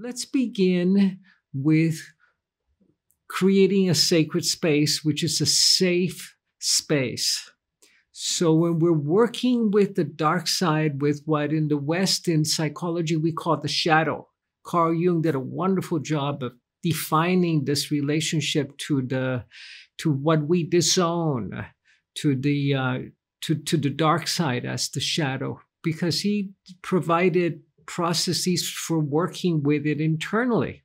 let's begin with creating a sacred space, which is a safe space. So when we're working with the dark side, with what in the West in psychology we call the shadow, Carl Jung did a wonderful job of defining this relationship to what we disown, to the dark side as the shadow, because he provided processes for working with it internally.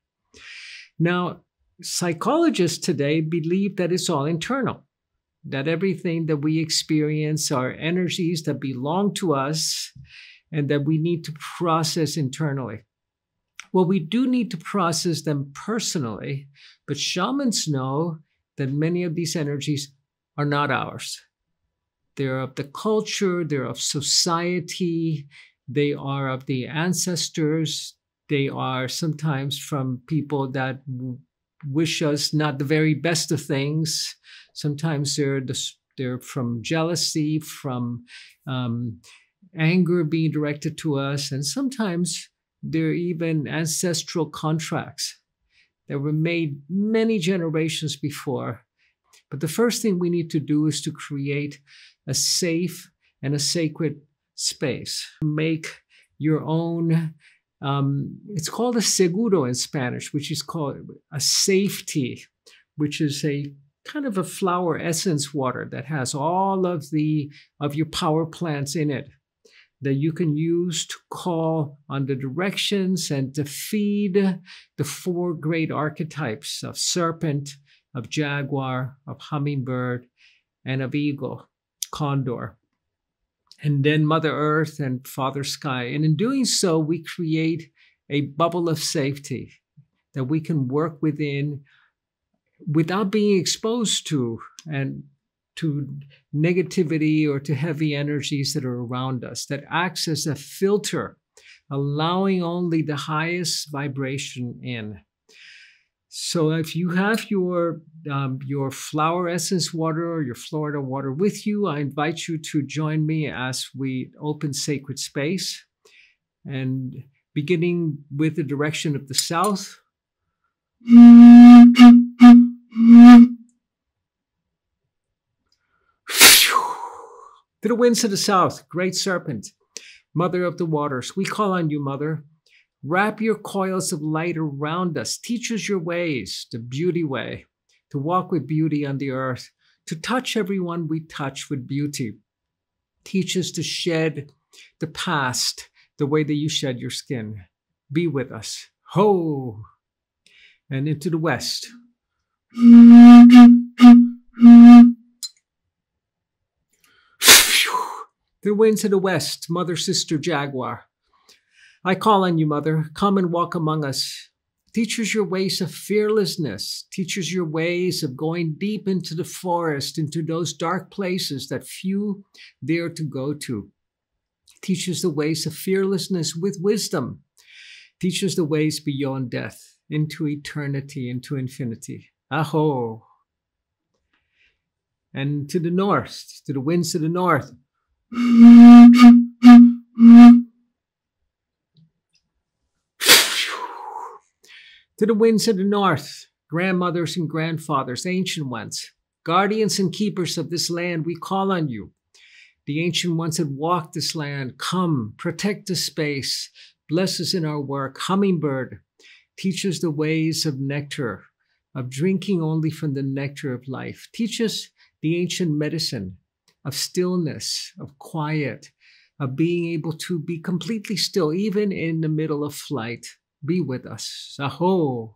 Now, psychologists today believe that it's all internal, that everything that we experience are energies that belong to us and that we need to process internally. Well, we do need to process them personally, but shamans know that many of these energies are not ours. They're of the culture, they're of society, they are of the ancestors, they are sometimes from people that wish us not the very best of things. Sometimes they're from jealousy, from anger being directed to us, and sometimes they're even ancestral contracts that were made many generations before. But the first thing we need to do is to create a safe and a sacred space. Make your own, it's called a seguro in Spanish, which is called a safety, which is a kind of a flower essence water that has all of your power plants in it that you can use to call on the directions and to feed the 4 great archetypes of serpent, of jaguar, of hummingbird, and of eagle, condor, and then Mother Earth and Father Sky. And in doing so, we create a bubble of safety that we can work within without being exposed to negativity or to heavy energies that are around us, that acts as a filter, allowing only the highest vibration in. So if you have your flower essence water or your Florida water with you, I invite you to join me as we open sacred space. And beginning with the direction of the south, to the winds of the south, great serpent, mother of the waters, we call on you, Mother. Wrap your coils of light around us. Teach us your ways, the beauty way, to walk with beauty on the earth, to touch everyone we touch with beauty. Teach us to shed the past the way that you shed your skin. Be with us. Ho! And into the west. The winds of the west, Mother, Sister, Jaguar. I call on you, Mother. Come and walk among us. Teach us your ways of fearlessness. Teach us your ways of going deep into the forest, into those dark places that few dare to go to. Teach us the ways of fearlessness with wisdom. Teach us the ways beyond death, into eternity, into infinity. Aho! And to the north, to the winds of the north. To the winds of the north, grandmothers and grandfathers, ancient ones, guardians and keepers of this land, we call on you. The ancient ones that walked this land, come, protect the space, bless us in our work. Hummingbird, teach us the ways of nectar, of drinking only from the nectar of life. Teach us the ancient medicine of stillness, of quiet, of being able to be completely still, even in the middle of flight. Be with us. Aho!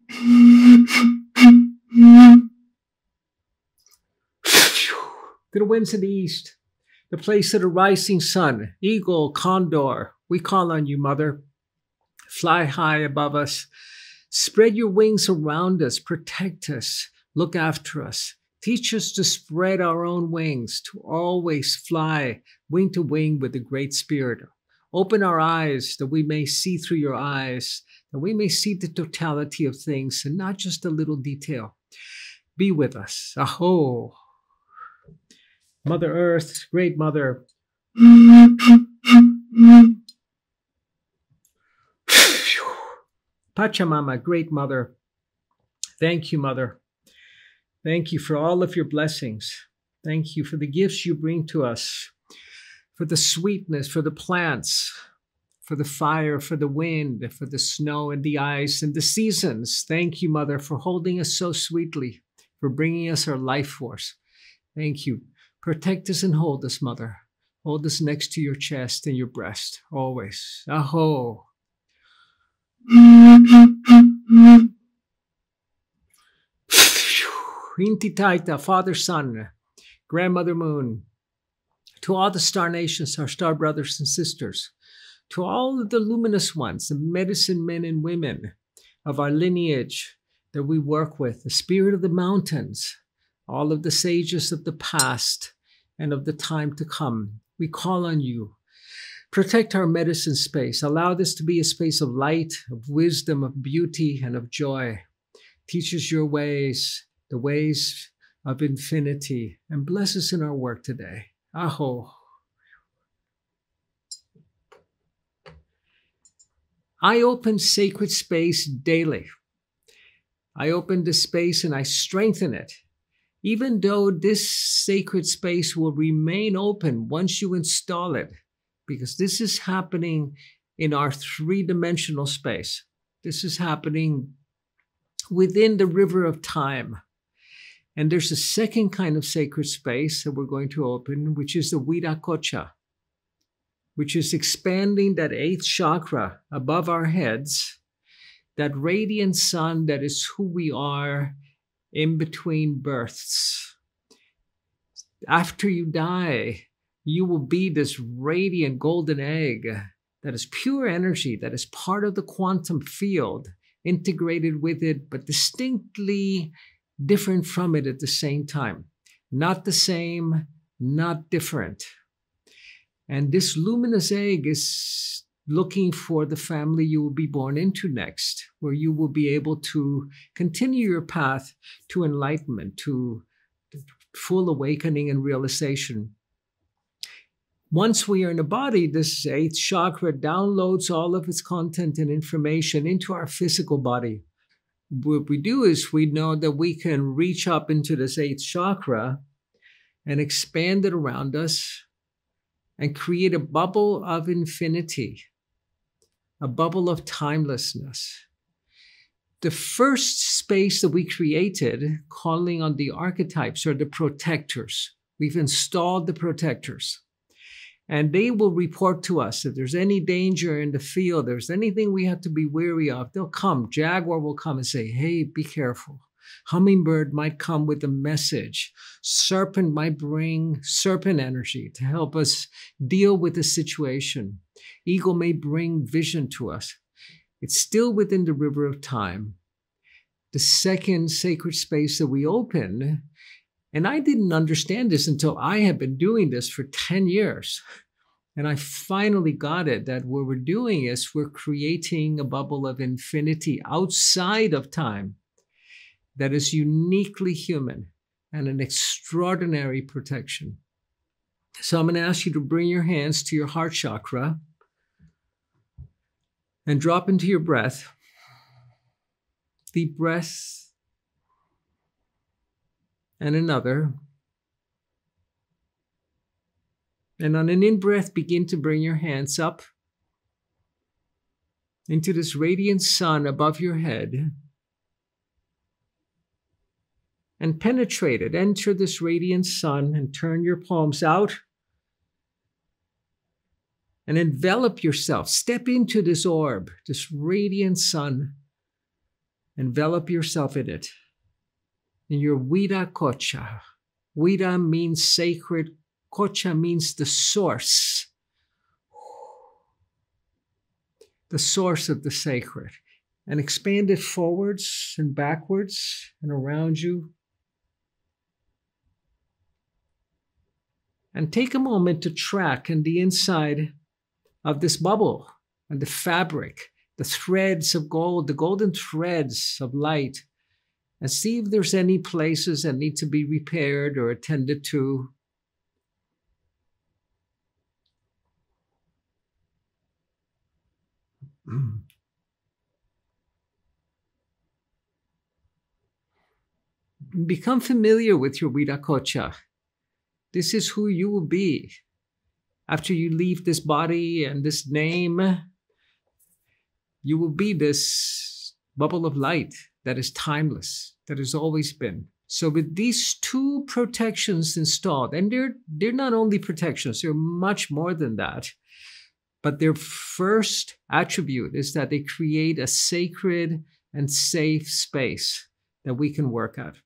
To the winds of the east, the place of the rising sun, eagle, condor, we call on you, Mother. Fly high above us. Spread your wings around us. Protect us. Look after us. Teach us to spread our own wings, to always fly wing to wing with the Great Spirit. Open our eyes that we may see through your eyes, that we may see the totality of things and not just a little detail. Be with us. Aho! Mother Earth, Great Mother. To Pachamama, Great Mother. Thank you, Mother. Thank you for all of your blessings. Thank you for the gifts you bring to us, for the sweetness, for the plants, for the fire, for the wind, for the snow and the ice and the seasons. Thank you, Mother, for holding us so sweetly, for bringing us our life force. Thank you. Protect us and hold us, Mother. Hold us next to your chest and your breast, always. Aho. Inti Taita, Father, Son, Grandmother Moon, to all the star nations, our star brothers and sisters, to all of the luminous ones, the medicine men and women of our lineage that we work with, the spirit of the mountains, all of the sages of the past and of the time to come. We call on you. Protect our medicine space. Allow this to be a space of light, of wisdom, of beauty, and of joy. Teach us your ways, the ways of infinity, and bless us in our work today. Aho. I open sacred space daily. I open the space and I strengthen it, even though this sacred space will remain open once you install it, because this is happening in our three-dimensional space. This is happening within the river of time. And there's a second kind of sacred space that we're going to open, which is the Viracocha, which is expanding that eighth chakra above our heads, that radiant sun that is who we are in between births. After you die, you will be this radiant golden egg that is pure energy, that is part of the quantum field, integrated with it, but distinctly different from it at the same time. Not the same, not different. And this luminous egg is looking for the family you will be born into next, where you will be able to continue your path to enlightenment, to full awakening and realization. Once we are in a body, this eighth chakra downloads all of its content and information into our physical body. What we do is we know that we can reach up into this eighth chakra and expand it around us and create a bubble of infinity, a bubble of timelessness. The first space that we created, calling on the archetypes, are the protectors. We've installed the protectors. And they will report to us if there's any danger in the field, there's anything we have to be wary of, they'll come. Jaguar will come and say, hey, be careful. Hummingbird might come with a message. Serpent might bring serpent energy to help us deal with the situation. Eagle may bring vision to us. It's still within the river of time. The second sacred space that we open, and I didn't understand this until I had been doing this for 10 years. And I finally got it, that what we're doing is we're creating a bubble of infinity outside of time that is uniquely human and an extraordinary protection. So I'm going to ask you to bring your hands to your heart chakra and drop into your breath. Deep breath. And another. And on an in-breath, begin to bring your hands up into this radiant sun above your head. And penetrate it. Enter this radiant sun and turn your palms out. And envelop yourself. Step into this orb, this radiant sun. Envelop yourself in it. In your Viracocha. Vira means sacred. Kocha means the source. The source of the sacred. And expand it forwards and backwards and around you. And take a moment to track in the inside of this bubble and the fabric, the threads of gold, the golden threads of light, and see if there's any places that need to be repaired or attended to. become familiar with your Viracocha. This is who you will be. After you leave this body and this name, you will be this bubble of light that is timeless, that has always been. So with these two protections installed, and they're not only protections, they're much more than that. But their first attribute is that they create a sacred and safe space that we can work at.